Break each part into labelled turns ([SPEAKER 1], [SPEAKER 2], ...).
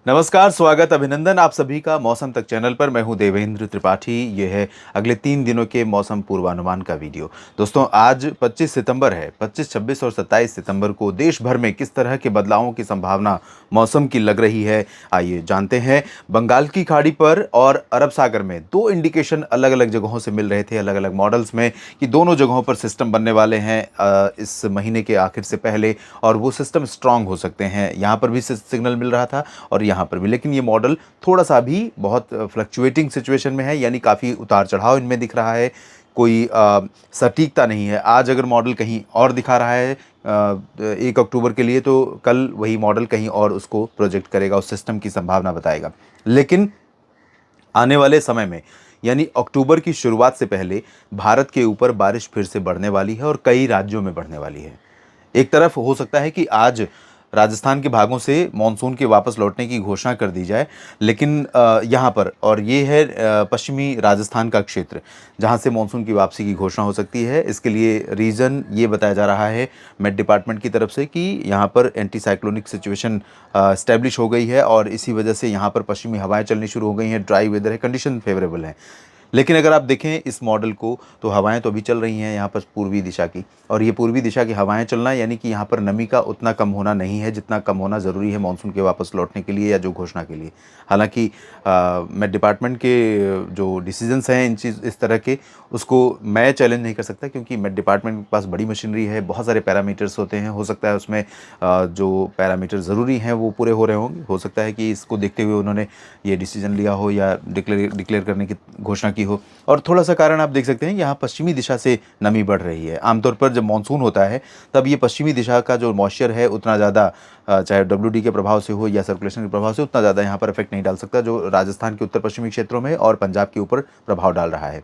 [SPEAKER 1] नमस्कार, स्वागत, अभिनंदन आप सभी का मौसम तक चैनल पर। मैं हूं देवेंद्र त्रिपाठी। ये है अगले 3 दिनों के मौसम पूर्वानुमान का वीडियो। दोस्तों, आज 25 सितंबर है। 25, 26 और 27 सितंबर को देश भर में किस तरह के बदलावों की संभावना मौसम की लग रही है, आइए जानते हैं। बंगाल की खाड़ी पर और अरब सागर में दो इंडिकेशन अलग अलग जगहों से मिल रहे थे, अलग अलग मॉडल्स में, कि दोनों जगहों पर सिस्टम बनने वाले हैं इस महीने के आखिर से पहले, और वो सिस्टम स्ट्रांग हो सकते हैं। यहाँ पर भी सिग्नल मिल रहा था और यहाँ पर भी, लेकिन ये मॉडल थोड़ा सा भी बहुत फ्लक्चुएटिंग सिचुएशन में है, यानी काफ़ी उतार चढ़ाव इनमें दिख रहा है। कोई सटीकता नहीं है। आज अगर मॉडल कहीं और दिखा रहा है 1 अक्टूबर के लिए, तो कल वही मॉडल कहीं और उसको प्रोजेक्ट करेगा, उस सिस्टम की संभावना बताएगा। लेकिन आने वाले समय में, यानी अक्टूबर की शुरुआत से पहले, भारत के ऊपर बारिश फिर से बढ़ने वाली है और कई राज्यों में बढ़ने वाली है। एक तरफ हो सकता है कि आज राजस्थान के भागों से मानसून के वापस लौटने की घोषणा कर दी जाए, लेकिन यहाँ पर, और ये है पश्चिमी राजस्थान का क्षेत्र जहाँ से मानसून की वापसी की घोषणा हो सकती है। इसके लिए रीज़न ये बताया जा रहा है मेट डिपार्टमेंट की तरफ से कि यहाँ पर एंटी साइक्लोनिक सिचुएशन इस्टेब्लिश हो गई है और इसी वजह से यहाँ पर पश्चिमी हवाएं चलनी शुरू हो गई हैं। ड्राई वेदर है, कंडीशन फेवरेबल है। लेकिन अगर आप देखें इस मॉडल को, तो हवाएं तो अभी चल रही हैं यहाँ पर पूर्वी दिशा की, और ये पूर्वी दिशा की हवाएं चलना यानी कि यहाँ पर नमी का उतना कम होना नहीं है जितना कम होना ज़रूरी है मानसून के वापस लौटने के लिए या जो घोषणा के लिए। हालांकि मैं डिपार्टमेंट के जो डिसीजंस हैं इन चीज़ इस तरह के, उसको मैं चैलेंज नहीं कर सकता, क्योंकि मेट डिपार्टमेंट के पास बड़ी मशीनरी है, बहुत सारे पैरामीटर्स होते हैं। हो सकता है उसमें जो पैरामीटर ज़रूरी हैं वो पूरे हो रहे होंगे। हो सकता है कि इसको देखते हुए उन्होंने ये डिसीजन लिया हो या डिक्लेयर करने की घोषणा की हो। और थोड़ा सा कारण आप देख सकते हैं, यहाँ पश्चिमी दिशा से नमी बढ़ रही है। आमतौर पर जब मानसून होता है तब ये पश्चिमी दिशा का जो मॉइस्चर है उतना ज़्यादा, चाहे WD के प्रभाव से हो या सर्कुलेशन के प्रभाव से, उतना ज़्यादा यहाँ पर इफेक्ट नहीं डाल सकता, जो राजस्थान के उत्तर पश्चिमी क्षेत्रों में और पंजाब के ऊपर प्रभाव डाल रहा है,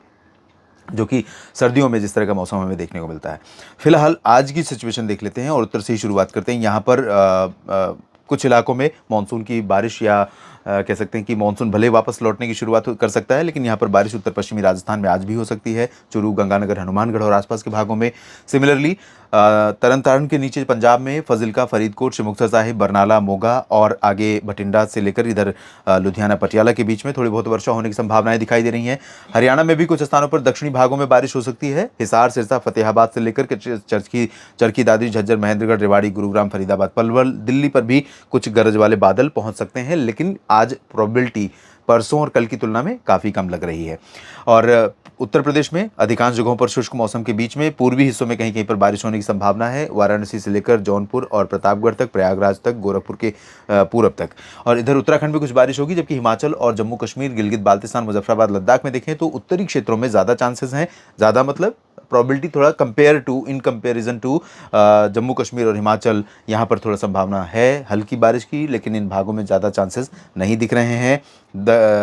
[SPEAKER 1] जो कि सर्दियों में जिस तरह का मौसम हमें देखने को मिलता है। फिलहाल आज की सिचुएशन देख लेते हैं और उत्तर से ही शुरुआत करते हैं। यहाँ पर कुछ इलाकों में मानसून की बारिश, या कह सकते हैं कि मानसून भले वापस लौटने की शुरुआत कर सकता है, लेकिन यहाँ पर बारिश उत्तर पश्चिमी राजस्थान में आज भी हो सकती है, चुरू, गंगानगर, हनुमानगढ़ और आसपास के भागों में। सिमिलरली तरन तारण के नीचे पंजाब में फजिल्का, फरीदकोट, मुक्तसर साहिब, बरनाला, मोगा और आगे भटिंडा से लेकर इधर लुधियाना, पटियाला के बीच में थोड़ी बहुत वर्षा होने की संभावनाएं दिखाई दे रही हैं। हरियाणा में भी कुछ स्थानों पर दक्षिणी भागों में बारिश हो सकती है। हिसार, सिरसा, फतेहाबाद से लेकर चरखी दादरी, झज्जर, महेंद्रगढ़, रेवाड़ी, गुरुग्राम, फरीदाबाद, पलवल, दिल्ली पर भी कुछ गरज वाले बादल पहुंच सकते हैं, लेकिन आज प्रोबेबिलिटी परसों और कल की तुलना में काफ़ी कम लग रही है। और उत्तर प्रदेश में अधिकांश जगहों पर शुष्क मौसम के बीच में पूर्वी हिस्सों में कहीं कहीं पर बारिश होने की संभावना है। वाराणसी से लेकर जौनपुर और प्रतापगढ़ तक, प्रयागराज तक, गोरखपुर के पूरब तक, और इधर उत्तराखंड में कुछ बारिश होगी। जबकि हिमाचल और जम्मू कश्मीर, गिलगित बाल्तिस्तान, मुजफ्फराबाद, लद्दाख में देखें तो उत्तरी क्षेत्रों में ज़्यादा चांसेस हैं। ज़्यादा मतलब प्रोबेबिलिटी थोड़ा in comparison to Jammu Kashmir और हिमाचल, यहाँ पर थोड़ा संभावना है हल्की बारिश की, लेकिन इन भागों में ज़्यादा चांसेस नहीं दिख रहे हैं।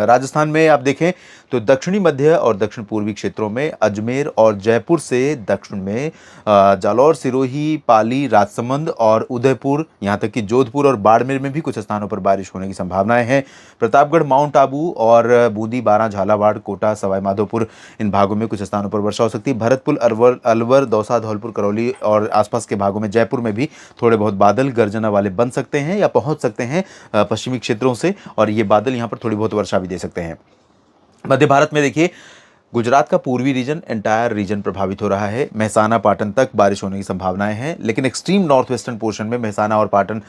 [SPEAKER 1] राजस्थान में आप देखें तो दक्षिणी मध्य और दक्षिण पूर्वी क्षेत्रों में, अजमेर और जयपुर से दक्षिण में जालौर, सिरोही, पाली, राजसमंद और उदयपुर, यहाँ तक कि जोधपुर और बाड़मेर में भी कुछ स्थानों पर बारिश होने की संभावनाएं हैं। प्रतापगढ़, माउंट आबू और बूंदी, बारां, झालावाड़, कोटा, सवाई माधोपुर, इन भागों में कुछ स्थानों पर वर्षा हो सकती है। भरतपुर, अलवर, दौसा, धौलपुर, करौली और आसपास के भागों में, जयपुर में भी थोड़े बहुत बादल गर्जना वाले बन सकते हैं या पहुंच सकते हैं पश्चिमी क्षेत्रों से, और ये बादल यहाँ पर थोड़ी बहुत वर्षा भी दे सकते हैं। मध्य भारत में देखिए, गुजरात का पूर्वी रीजन, एंटायर रीजन प्रभावित हो रहा है। मेहसाना, पाटन तक बारिश होने की संभावनाएं हैं, लेकिन एक्सट्रीम नॉर्थ वेस्टर्न पोर्शन में, मेहसाना और पाटन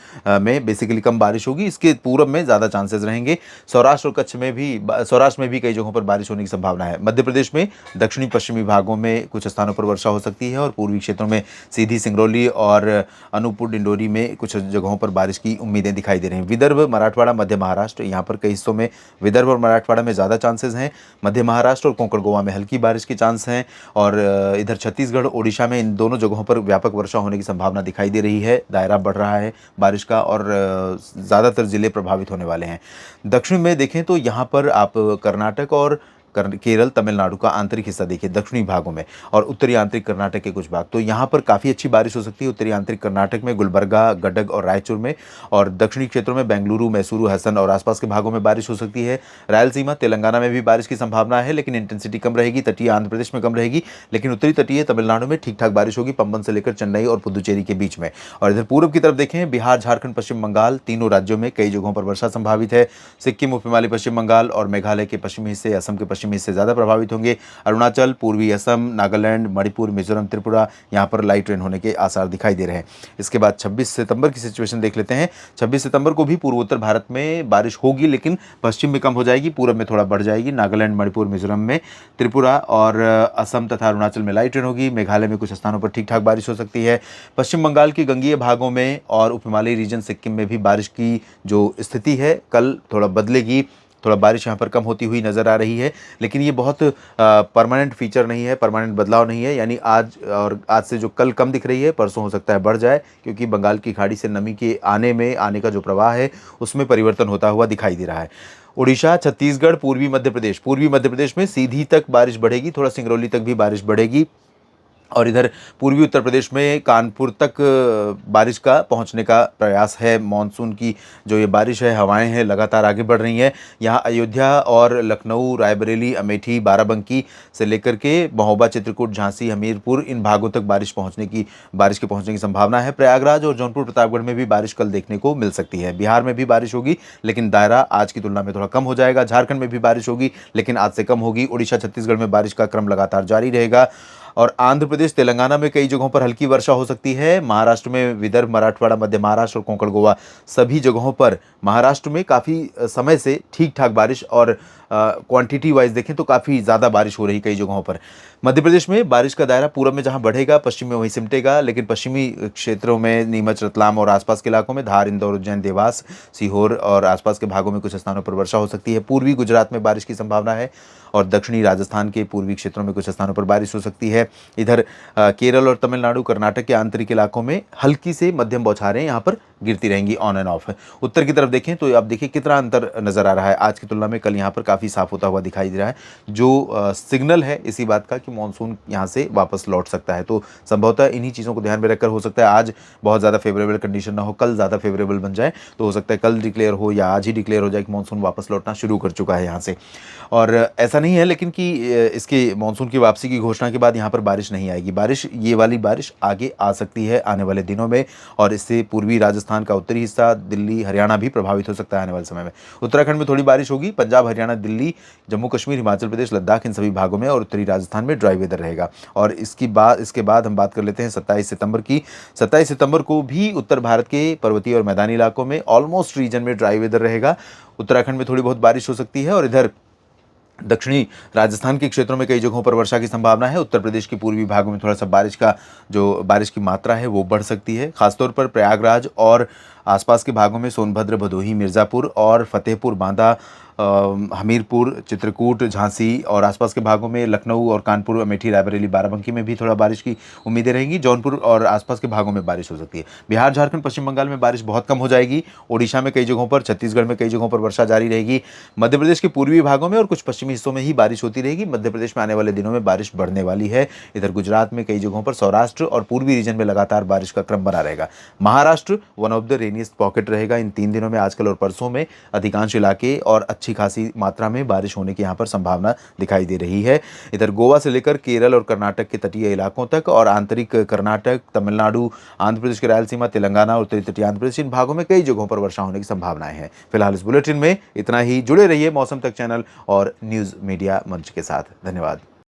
[SPEAKER 1] में बेसिकली कम बारिश होगी। इसके पूरब में ज़्यादा चांसेस रहेंगे। सौराष्ट्र और कच्छ में भी, सौराष्ट्र में भी कई जगहों पर बारिश होने की संभावना है। मध्य प्रदेश में दक्षिणी पश्चिमी भागों में कुछ स्थानों पर वर्षा हो सकती है, और पूर्वी क्षेत्रों में सीधी, सिंगरौली और अनूपपुर, डिंडोरी में कुछ जगहों पर बारिश की उम्मीदें दिखाई दे रही हैं। विदर्भ, मराठवाड़ा, मध्य महाराष्ट्र, यहाँ पर कई हिस्सों में विदर्भ और मराठवाड़ा में ज़्यादा चांसेस हैं। मध्य महाराष्ट्र और कोंकण, गोवा में हल्की बारिश के चांस हैं, और इधर छत्तीसगढ़, ओडिशा में इन दोनों जगहों पर व्यापक वर्षा होने की संभावना दिखाई दे रही है। दायरा बढ़ रहा है बारिश का, और ज़्यादातर जिले प्रभावित होने वाले हैं। दक्षिण में देखें तो यहाँ पर आप कर्नाटक और केरल, तमिलनाडु का आंतरिक हिस्सा देखिए दक्षिणी भागों में, और उत्तरी आंतरिक कर्नाटक के कुछ भाग, तो यहाँ पर काफ़ी अच्छी बारिश हो सकती है। उत्तरी आंतरिक कर्नाटक में गुलबर्गा, गडग और रायचूर में, और दक्षिणी क्षेत्रों में बेंगलुरु, मैसूरू, हसन और आसपास के भागों में बारिश हो सकती है। रायलसीमा, तेलंगाना में भी बारिश की संभावना है, लेकिन इंटेंसिटी कम रहेगी। तटीय आंध्र प्रदेश में कम रहेगी, लेकिन उत्तरी तटीय तमिलनाडु में ठीक ठाक बारिश होगी, पंबन से लेकर चेन्नई और पुदुचेरी के बीच में। और इधर पूर्व की तरफ देखें, बिहार, झारखंड, पश्चिम बंगाल, तीनों राज्यों में कई जगहों पर वर्षा संभावित है। सिक्किम, उपहिमालय पश्चिम बंगाल और मेघालय के पश्चिमी हिस्से, असम के पश्चिमी हिस्से ज़्यादा प्रभावित होंगे। अरुणाचल, पूर्वी असम, नागालैंड, मणिपुर, मिजोरम, त्रिपुरा, यहाँ पर लाइट रेन होने के आसार दिखाई दे रहे हैं। इसके बाद 26 सितंबर की सिचुएशन देख लेते हैं। 26 सितंबर को भी पूर्वोत्तर भारत में बारिश होगी, लेकिन पश्चिम में कम हो जाएगी, पूरब में थोड़ा बढ़ जाएगी। नागालैंड, मणिपुर, मिजोरम में, त्रिपुरा और असम तथा अरुणाचल में लाइट रेन होगी। मेघालय में कुछ स्थानों पर ठीक ठाक बारिश हो सकती है। पश्चिम बंगाल की गंगीय भागों में और उपहिमालयी रीजन सिक्किम में भी बारिश की जो स्थिति है कल थोड़ा बदलेगी, थोड़ा बारिश यहाँ पर कम होती हुई नज़र आ रही है, लेकिन ये बहुत परमानेंट फीचर नहीं है, परमानेंट बदलाव नहीं है। यानी आज से जो कल कम दिख रही है, परसों हो सकता है बढ़ जाए, क्योंकि बंगाल की खाड़ी से नमी के आने का जो प्रवाह है उसमें परिवर्तन होता हुआ दिखाई दे रहा है। उड़ीसा, छत्तीसगढ़, पूर्वी मध्य प्रदेश में सीधी तक बारिश बढ़ेगी, थोड़ा सिंगरौली तक भी बारिश बढ़ेगी, और इधर पूर्वी उत्तर प्रदेश में कानपुर तक बारिश का पहुंचने का प्रयास है। मानसून की जो ये बारिश है, हवाएं हैं, लगातार आगे बढ़ रही हैं। यहाँ अयोध्या और लखनऊ, रायबरेली, अमेठी, बाराबंकी से लेकर के महोबा, चित्रकूट, झांसी, हमीरपुर, इन भागों तक बारिश के पहुंचने की संभावना है। प्रयागराज और जौनपुर, प्रतापगढ़ में भी बारिश कल देखने को मिल सकती है। बिहार में भी बारिश होगी, लेकिन दायरा आज की तुलना में थोड़ा कम हो जाएगा। झारखंड में भी बारिश होगी, लेकिन आज से कम होगी। उड़ीसा, छत्तीसगढ़ में बारिश का क्रम लगातार जारी रहेगा, और आंध्र प्रदेश, तेलंगाना में कई जगहों पर हल्की वर्षा हो सकती है। महाराष्ट्र में विदर्भ, मराठवाड़ा, मध्य महाराष्ट्र और कोंकण गोवा, सभी जगहों पर महाराष्ट्र में काफ़ी समय से ठीक ठाक बारिश, और क्वांटिटी वाइज देखें तो काफ़ी ज़्यादा बारिश हो रही कई जगहों पर। मध्य प्रदेश में बारिश का दायरा पूरब में जहां बढ़ेगा, पश्चिम में वहीं सिमटेगा, लेकिन पश्चिमी क्षेत्रों में नीमच, रतलाम और आसपास के इलाकों में, धार, इंदौर, उज्जैन, देवास, सीहोर और आसपास के भागों में कुछ स्थानों पर वर्षा हो सकती है। पूर्वी गुजरात में बारिश की संभावना है, और दक्षिणी राजस्थान के पूर्वी क्षेत्रों में कुछ स्थानों पर बारिश हो सकती है। इधर केरल और तमिलनाडु, कर्नाटक के आंतरिक इलाकों में हल्की से मध्यम बौछारें यहाँ पर गिरती रहेंगी, ऑन एंड ऑफ। उत्तर की तरफ देखें तो आप देखिए कितना अंतर नजर आ रहा है आज की तुलना में, कल यहाँ पर काफ़ी साफ होता हुआ दिखाई दे रहा है, जो सिग्नल है इसी बात का कि मानसून यहाँ से वापस लौट सकता है। तो संभवतः इन्हीं चीज़ों को ध्यान में रखकर हो सकता है आज बहुत ज़्यादा फेवरेबल कंडीशन ना हो, कल ज़्यादा फेवरेबल बन जाए, तो हो सकता है कल डिक्लेयर हो या आज ही डिक्लेयर हो जाए कि मानसून वापस लौटना शुरू कर चुका है यहाँ से। और ऐसा नहीं है लेकिन कि इसके मानसून की वापसी की घोषणा के बाद यहाँ पर बारिश नहीं आएगी। ये वाली बारिश आगे आ सकती है आने वाले दिनों में, और इससे पूर्वी राजस्थान का उत्तरी हिस्सा, दिल्ली, हरियाणा भी प्रभावित हो सकता है आने वाले समय में। उत्तराखंड में थोड़ी बारिश होगी, पंजाब, हरियाणा, दिल्ली, जम्मू कश्मीर, हिमाचल प्रदेश, लद्दाख, इन सभी भागों में, और उत्तरी राजस्थान में ड्राई वेदर रहेगा। और इसके बाद हम बात कर लेते हैं 27 सितंबर की। 27 सितंबर को भी उत्तर भारत के पर्वतीय और मैदानी इलाकों में ऑलमोस्ट रीजन में ड्राई वेदर रहेगा। उत्तराखंड में थोड़ी बहुत बारिश हो सकती है, और इधर दक्षिणी राजस्थान के क्षेत्रों में कई जगहों पर वर्षा की संभावना है। उत्तर प्रदेश के पूर्वी भागों में थोड़ा सा बारिश की मात्रा है वो बढ़ सकती है, खासतौर पर प्रयागराज और आसपास के भागों में सोनभद्र, भदोही, मिर्ज़ापुर और फतेहपुर, बांदा, हमीरपुर, चित्रकूट, झांसी और आसपास के भागों में, लखनऊ और कानपुर, अमेठी, रायबरेली, बाराबंकी में भी थोड़ा बारिश की उम्मीदें रहेंगी। जौनपुर और आसपास के भागों में बारिश हो सकती है। बिहार, झारखंड, पश्चिम बंगाल में बारिश बहुत कम हो जाएगी। ओडिशा में कई जगहों पर, छत्तीसगढ़ में कई जगहों पर वर्षा जारी रहेगी। मध्य प्रदेश के पूर्वी भागों में और कुछ पश्चिमी हिस्सों में ही बारिश होती रहेगी। मध्य प्रदेश में आने वाले दिनों में बारिश बढ़ने वाली है। इधर गुजरात में कई जगहों पर, सौराष्ट्र और पूर्वी रीजन में लगातार बारिश का क्रम बना रहेगा। Maharashtra one of the rainiest pocket रहेगा इन 3 दिनों में। आजकल और परसों में अधिकांश इलाके और अच्छी खासी मात्रा में बारिश होने की यहाँ पर संभावना दिखाई दे रही है। इधर गोवा से लेकर केरल और कर्नाटक के तटीय इलाकों तक, और आंतरिक कर्नाटक, तमिलनाडु, आंध्र प्रदेश के रायलसीमा, तेलंगाना और उत्तरी तटीय आंध्र प्रदेश, इन भागों में कई जगहों पर वर्षा होने की संभावनाएं हैं। फिलहाल इस बुलेटिन में इतना ही। जुड़े रहिए मौसम तक चैनल और न्यूज़ मीडिया मंच के साथ। धन्यवाद।